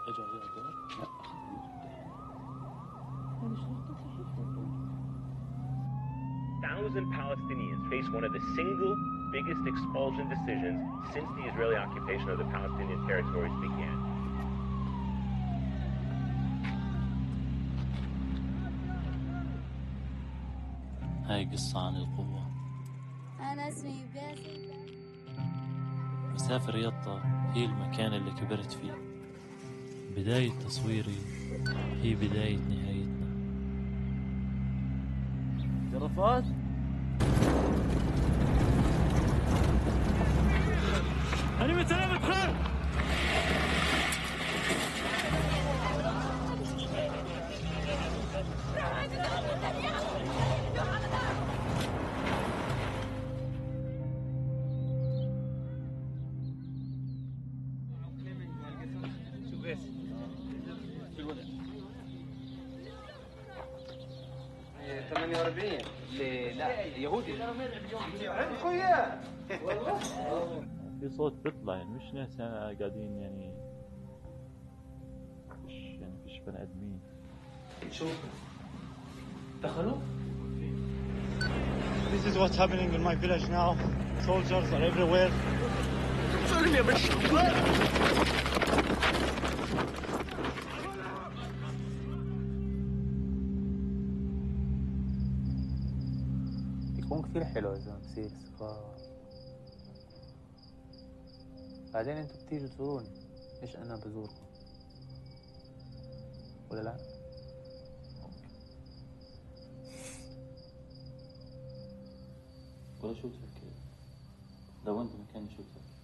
اجى عليها دور؟ لا هذه شرطة صحيح. Thousand Palestinians face one of the single biggest expulsion decisions since the Israeli occupation of the Palestinian territories began. هاي قصة عن القوة. أنا اسمي باسم. مسافر يطا هي المكان اللي كبرت فيه. بداية تصويري هي بداية نهايتنا. جرافات أنا متسلمت خير. شوف بس في الوضع 48 لا يهودي عندكم اياه والله. في صوت بيطلع يعني مش ناس قاعدين يعني فيش بني ادمين. شوف دخلوا. This is what's happening in my village now. Soldiers are everywhere. يكون كثير حلو إذا بصير استقرار. بعدين انتوا بتيجوا تزوروني، مش أنا بزوركم، ولا لا؟ ولا شو تفكر؟ لو انت مكاني شو تفكر؟